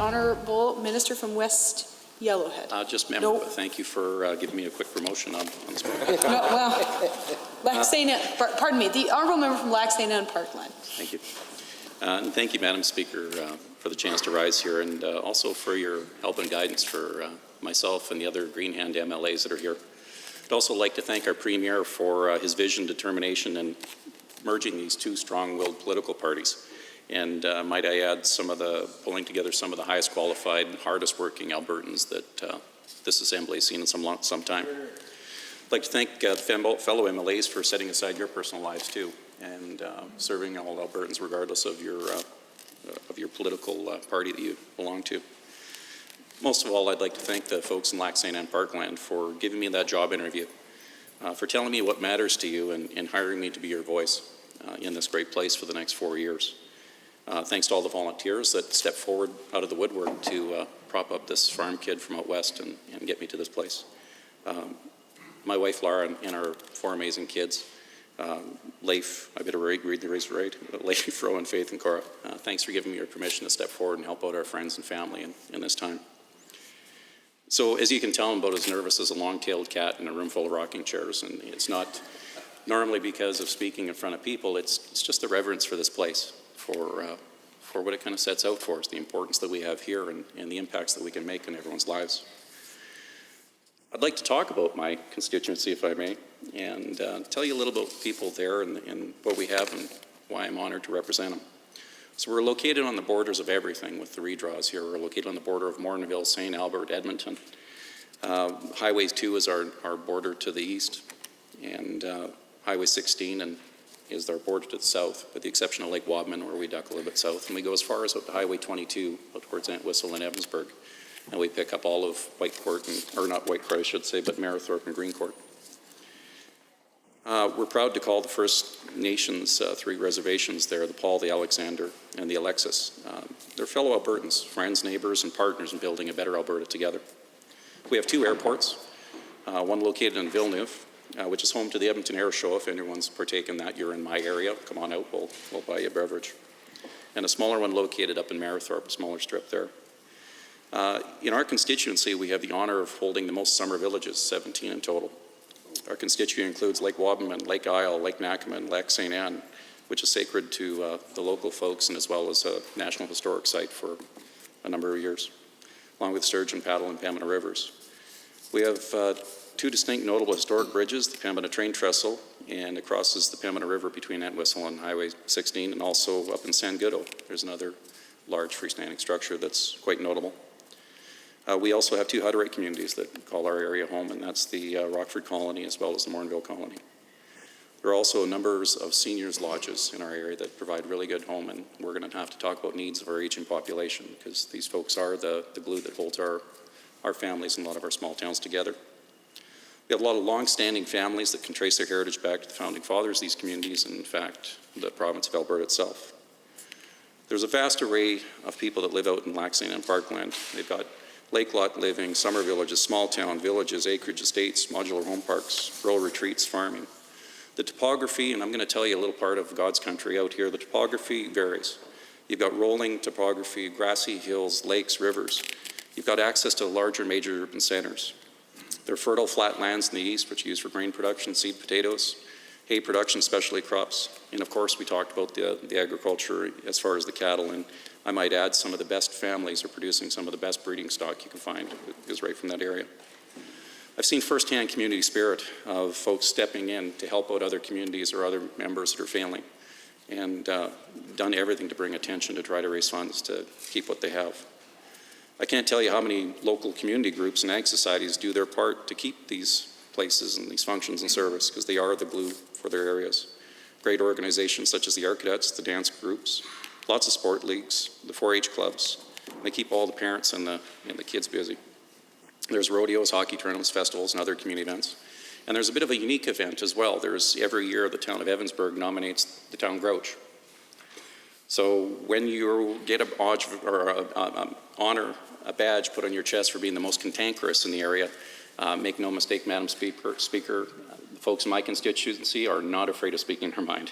Honourable Minister from West Yellowhead. Just member, thank you for giving me a quick promotion on this one. No, well, pardon me, the Honourable Member from Lac St. Anne Parkland. Thank you. And thank you, Madam Speaker, for the chance to rise here, and also for your help and guidance for myself and the other Greenhand MLAs that are here. I'd also like to thank our Premier for his vision, determination, and merging these two strong-willed political parties. And might I add, pulling together some of the highest qualified, hardest working Albertans that this Assembly has seen in some time. I'd like to thank fellow MLAs for setting aside your personal lives too, and serving all Albertans regardless of your political party that you belong to. Most of all, I'd like to thank the folks in Lac St. Anne Parkland for giving me that job interview, for telling me what matters to you and hiring me to be your voice in this great place for the next 4 years. Thanks to all the volunteers that stepped forward out of the woodwork to prop up this farm kid from out west and get me to this place. My wife Laura and our 4 amazing kids, Leif, I better read the race right, Leif, Rowan, Faith, and Cora. Thanks for giving me your permission to step forward and help out our friends and family in this time. So as you can tell, I'm about as nervous as a long-tailed cat in a room full of rocking chairs, and it's not normally because of speaking in front of people. It's just the reverence for this place, for what it kind of sets out for us, the importance that we have here and the impacts that we can make in everyone's lives. I'd like to talk about my constituency, if I may, and tell you a little about people there and what we have and why I'm honored to represent them. So we're located on the borders of everything with the redraws here. We're located on the border of Morinville, St. Albert, Edmonton. Highway 2 is our border to the east, and Highway 16 is our border to the south, with the exception of Lake Wabman, where we duck a little bit south. And we go as far as Highway 22, out towards Entwistle and Evansburg. And we pick up all of Whitecourt, or not Whitecourt, I should say, but Marithorpe and Greencourt. We're proud to call the First Nations 3 reservations there, the Paul, the Alexander, and the Alexis. They're fellow Albertans, friends, neighbors, and partners in building a better Alberta together. We have 2 airports, one located in Villeneuve, which is home to the Edmonton Air Show. If anyone's partaken that, you're in my area, come on out, we'll buy you a beverage. And a smaller one located up in Marithorpe, a smaller strip there. In our constituency, we have the honor of holding the most summer villages, 17 in total. Our constituency includes Lake Wabman, Lake Isle, Lake Nakaman, Lac St. Anne, which is sacred to the local folks and as well as a National Historic Site for a number of years, along with Sturgeon, Paddle, and Pembina Rivers. We have 2 distinct notable historic bridges, the Pembina Train Trestle, and it crosses the Pembina River between Entwistle and Highway 16, and also up in San Guido, there's another large freestanding structure that's quite notable. We also have 2 Hutterite communities that call our area home, and that's the Rockford Colony as well as the Morinville Colony. There are also numbers of seniors lodges in our area that provide really good home, and we're going to have to talk about needs of our aging population because these folks are the glue that holds our families and a lot of our small towns together. We have a lot of long-standing families that can trace their heritage back to the founding fathers of these communities and, in fact, the province of Alberta itself. There's a vast array of people that live out in Lac St. Anne Parkland. They've got lake lot living, summer villages, small town villages, acreage estates, modular home parks, rural retreats, farming. The topography, and I'm going to tell you a little part of God's country out here, the topography varies. You've got rolling topography, grassy hills, lakes, rivers. You've got access to larger major urban centers. There are fertile flat lands in the east, which are used for grain production, seed potatoes, hay production, specialty crops. And of course, we talked about the agriculture as far as the cattle, and I might add some of the best families are producing some of the best breeding stock you can find is right from that area. I've seen firsthand community spirit of folks stepping in to help out other communities or other members that are failing, and done everything to bring attention to try to raise funds to keep what they have. I can't tell you how many local community groups and ag societies do their part to keep these places and these functions in service because they are the glue for their areas. Great organizations such as the Arcadettes, the dance groups, lots of sport leagues, the 4-H clubs. They keep all the parents and the kids busy. There's rodeos, hockey tournaments, festivals, and other community events. And there's a bit of a unique event as well. There's every year the town of Evansburg nominates the town grouch. So when you get an honor, a badge put on your chest for being the most cantankerous in the area, make no mistake, Madam Speaker, the folks in my constituency are not afraid of speaking their mind.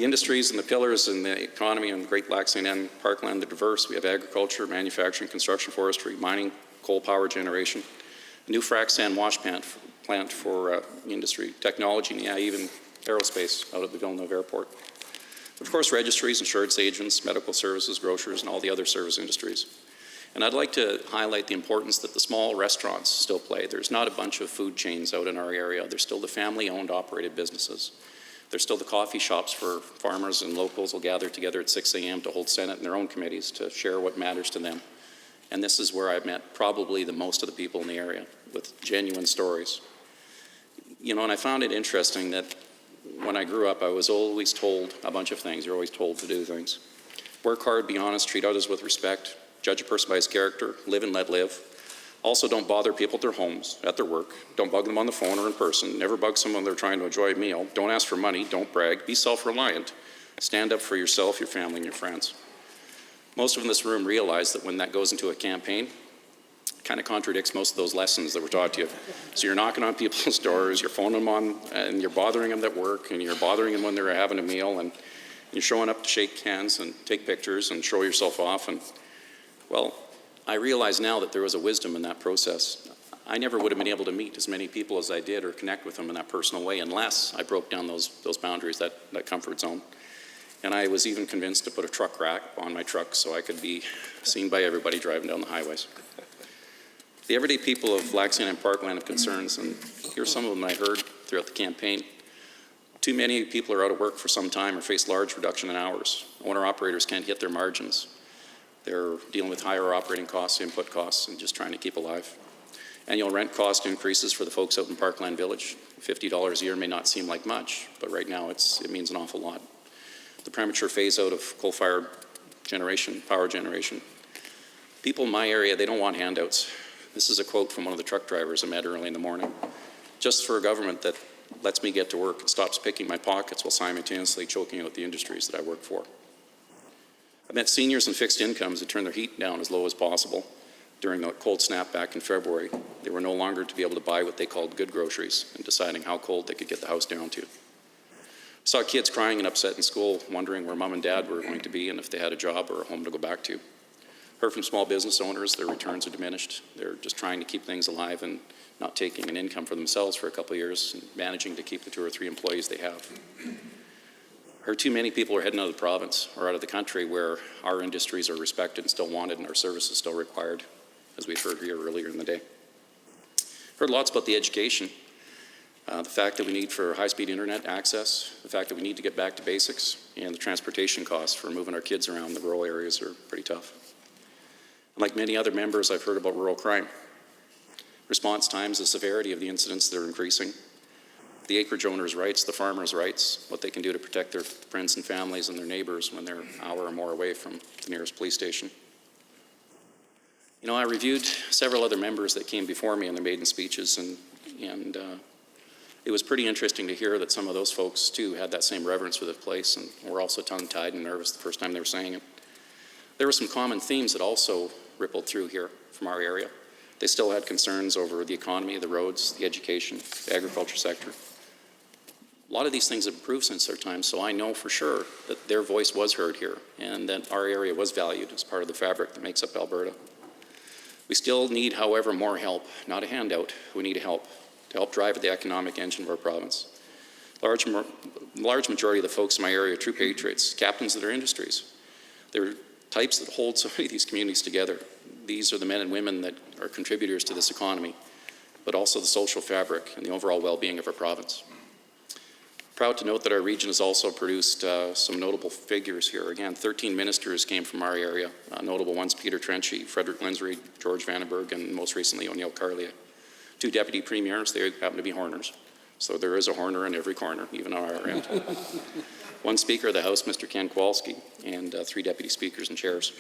The industries and the pillars in the economy in Great Lac St. Anne Parkland are diverse. We have agriculture, manufacturing, construction, forestry, mining, coal power generation, a new frac sand wash plant for industry, technology, and even aerospace out at the Villeneuve Airport. Of course, registries, insurance agents, medical services, grocers, and all the other service industries. And I'd like to highlight the importance that the small restaurants still play. There's not a bunch of food chains out in our area. There's still the family-owned, operated businesses. There's still the coffee shops for farmers and locals will gather together at 6 a.m. to hold Senate and their own committees to share what matters to them. And this is where I've met probably the most of the people in the area with genuine stories. You know, and I found it interesting that when I grew up, I was always told a bunch of things. You're always told to do things. Work hard, be honest, treat others with respect, judge a person by his character, live and let live. Also, don't bother people at their homes, at their work. Don't bug them on the phone or in person. Never bug someone they're trying to enjoy a meal. Don't ask for money. Don't brag. Be self-reliant. Stand up for yourself, your family, and your friends. Most of in this room realize that when that goes into a campaign, it kind of contradicts most of those lessons that were taught to you. So you're knocking on people's doors, you're phoning them on, and you're bothering them at work, and you're bothering them when they're having a meal, and you're showing up to shake hands and take pictures and show yourself off. And, well, I realize now that there was a wisdom in that process. I never would have been able to meet as many people as I did or connect with them in that personal way unless I broke down those boundaries, that comfort zone. And I was even convinced to put a truck rack on my truck so I could be seen by everybody driving down the highways. The everyday people of Lac St. Anne Parkland have concerns, and here's some of them I heard throughout the campaign. Too many people are out of work for some time or face large reduction in hours. Owner-operators can't hit their margins. They're dealing with higher operating costs, input costs, and just trying to keep alive. Annual rent cost increases for the folks out in Parkland Village. $50 a year may not seem like much, but right now it means an awful lot. The premature phase out of coal-fired generation, power generation. People in my area, they don't want handouts. This is a quote from one of the truck drivers I met early in the morning. Just for a government that lets me get to work and stops picking my pockets while simultaneously choking out the industries that I work for. I met seniors in fixed incomes who turned their heat down as low as possible during the cold snap back in February. They were no longer to be able to buy what they called good groceries and deciding how cold they could get the house down to. Saw kids crying and upset in school, wondering where mom and dad were going to be and if they had a job or a home to go back to. Heard from small business owners, their returns are diminished. They're just trying to keep things alive and not taking an income for themselves for a couple of years and managing to keep the 2 or 3 employees they have. Heard too many people are heading out of the province or out of the country where our industries are respected and still wanted and our services still required, as we've heard here earlier in the day. Heard lots about the education, the fact that we need for high-speed internet access, the fact that we need to get back to basics, and the transportation costs for moving our kids around the rural areas are pretty tough. And like many other members, I've heard about rural crime. Response times, the severity of the incidents that are increasing, the acreage owners' rights, the farmers' rights, what they can do to protect their friends and families and their neighbors when they're an hour or more away from the nearest police station. You know, I reviewed several other members that came before me in their maiden speeches, and it was pretty interesting to hear that some of those folks, too, had that same reverence for the place and were also tongue-tied and nervous the first time they were saying it. There were some common themes that also rippled through here from our area. They still had concerns over the economy, the roads, the education, the agriculture sector. A lot of these things have improved since their time, so I know for sure that their voice was heard here and that our area was valued as part of the fabric that makes up Alberta. We still need, however, more help, not a handout. We need help to help drive the economic engine of our province. Large majority of the folks in my area are true patriots, captains of their industries. They're types that hold so many of these communities together. These are the men and women that are contributors to this economy, but also the social fabric and the overall well-being of our province. Proud to note that our region has also produced some notable figures here. Again, 13 ministers came from our area, notable ones Peter Trenchy, Frederick Lensry, George Vandenberg, and most recently O'Neill Carlia. 2 deputy premiers, they happen to be Horners. So there is a Horner in every corner, even on our end. 1 Speaker of the House, Mr. Ken Kowalski, and 3 deputy speakers and chairs.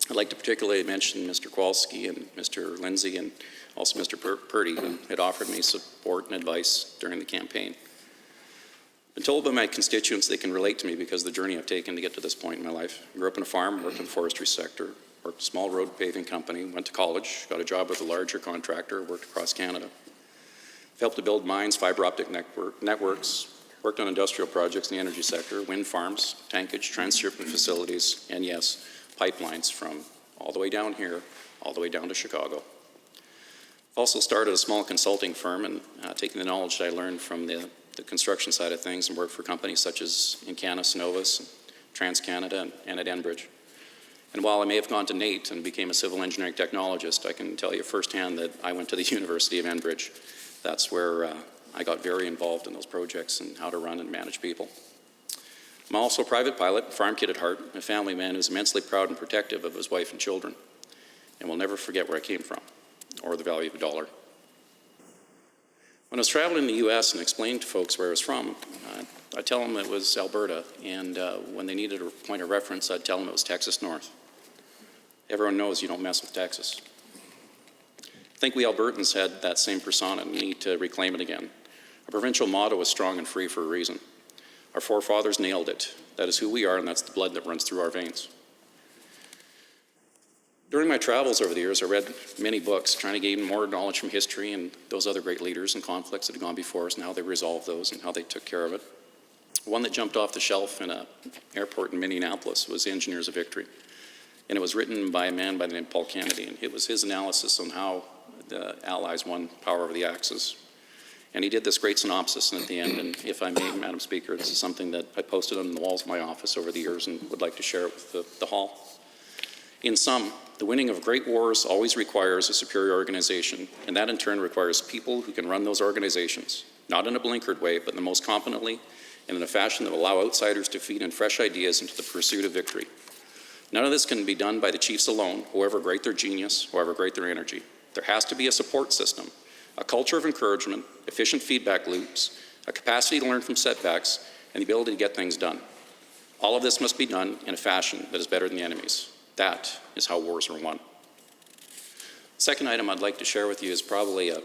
I'd like to particularly mention Mr. Kowalski and Mr. Lindsay and also Mr. Purdy, who had offered me support and advice during the campaign. I've been told by my constituents they can relate to me because of the journey I've taken to get to this point in my life. I grew up in a farm, worked in the forestry sector, worked in a small road paving company, went to college, got a job with a larger contractor, worked across Canada. I've helped to build mines, fiber optic networks, Worked on industrial projects in the energy sector, wind farms, tankage, transshipment facilities, and yes, pipelines from all the way down here, all the way down to Chicago. I've also started a small consulting firm and taken the knowledge that I learned from the construction side of things and worked for companies such as Encana, Synovus, TransCanada, and at Enbridge. And while I may have gone to NAIT and became a civil engineering technologist, I can tell you firsthand that I went to the University of Enbridge. That's where I got very involved in those projects and how to run and manage people. I'm also a private pilot, farm kid at heart, a family man who's immensely proud and protective of his wife and children, and will never forget where I came from or the value of a dollar. When I was traveling in the U.S. and explained to folks where I was from, I'd tell them it was Alberta, and when they needed a point of reference, I'd tell them it was Texas North. Everyone knows you don't mess with Texas. I think we Albertans had that same persona and we need to reclaim it again. Our provincial motto is strong and free for a reason. Our forefathers nailed it. That is who we are, and that's the blood that runs through our veins. During my travels over the years, I read many books trying to gain more knowledge from history and those other great leaders and conflicts that had gone before us and how they resolved those and how they took care of it. One that jumped off the shelf in an airport in Minneapolis was The Engineers of Victory. And it was written by a man by the name of Paul Kennedy, and it was his analysis on how the Allies won power over the Axis. And he did this great synopsis at the end, and if I may, Madam Speaker, this is something that I posted on the walls of my office over the years and would like to share it with the Hall. In sum, the winning of great wars always requires a superior organization, and that in turn requires people who can run those organizations, not in a blinkered way, but the most competently and in a fashion that will allow outsiders to feed in fresh ideas into the pursuit of victory. None of this can be done by the chiefs alone, however great their genius, however great their energy. There has to be a support system, a culture of encouragement, efficient feedback loops, a capacity to learn from setbacks, and the ability to get things done. All of this must be done in a fashion that is better than the enemy's. That is how wars are won. The second item I'd like to share with you is probably a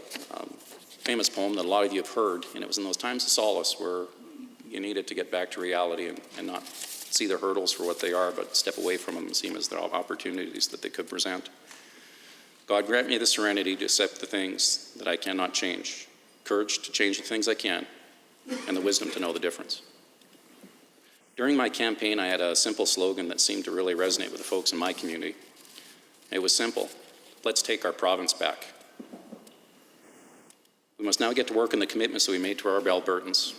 famous poem that a lot of you have heard, and it was in those times of solace where you needed to get back to reality and not see the hurdles for what they are, but step away from them and see them as their opportunities that they could present. God grant me the serenity to accept the things that I cannot change, courage to change the things I can, and the wisdom to know the difference. During my campaign, I had a simple slogan that seemed to really resonate with the folks in my community. It was simple: let's take our province back. We must now get to work on the commitments that we made to our Albertans.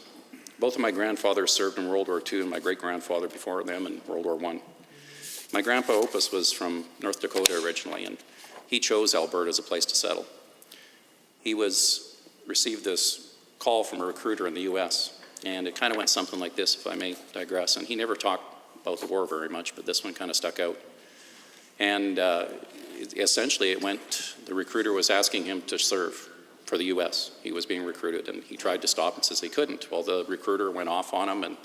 Both of my grandfathers served in World War II and my great-grandfather before them in World War I. My grandpa Opus was from North Dakota originally, and he chose Alberta as a place to settle. He received this call from a recruiter in the U.S., and it kind of went something like this, if I may digress. And he never talked about the war very much, but this one kind of stuck out. And essentially the recruiter was asking him to serve for the U.S. He was being recruited, and he tried to stop and says he couldn't. Well, the recruiter went off on him, and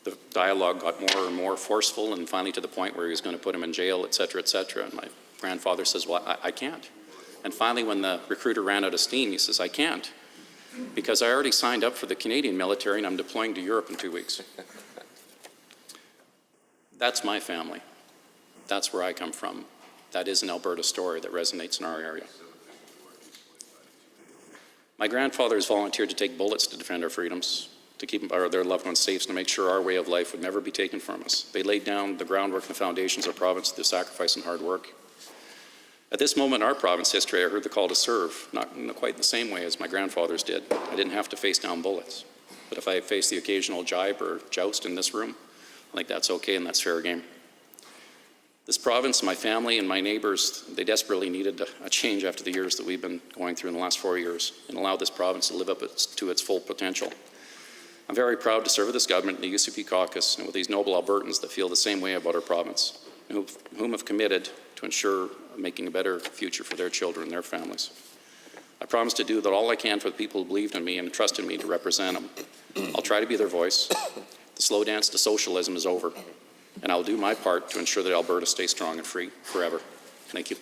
the dialogue got more and more forceful, and finally to the point where he was going to put him in jail, et cetera, et cetera. And my grandfather says, well, I can't. And finally, when the recruiter ran out of steam, he says, I can't, because I already signed up for the Canadian military and I'm deploying to Europe in 2 weeks. That's my family. That's where I come from. That is an Alberta story that resonates in our area. My grandfathers volunteered to take bullets to defend our freedoms, to keep their loved ones safe, and to make sure our way of life would never be taken from us. They laid down the groundwork and the foundations of our province through sacrifice and hard work. At this moment in our province history, I heard the call to serve, not in quite the same way as my grandfathers did. I didn't have to face down bullets. But if I faced the occasional jibe or joust in this room, I think that's okay and that's fair game. This province, my family, and my neighbors, they desperately needed a change after the years that we've been going through in the last 4 years and allow this province to live up to its full potential. I'm very proud to serve with this government in the UCP caucus and with these noble Albertans that feel the same way about our province, whom have committed to ensure making a better future for their children and their families. I promise to do that all I can for the people who believed in me and trusted me to represent them. I'll try to be their voice. The slow dance to socialism is over, and I'll do my part to ensure that Alberta stays strong and free forever. Thank you.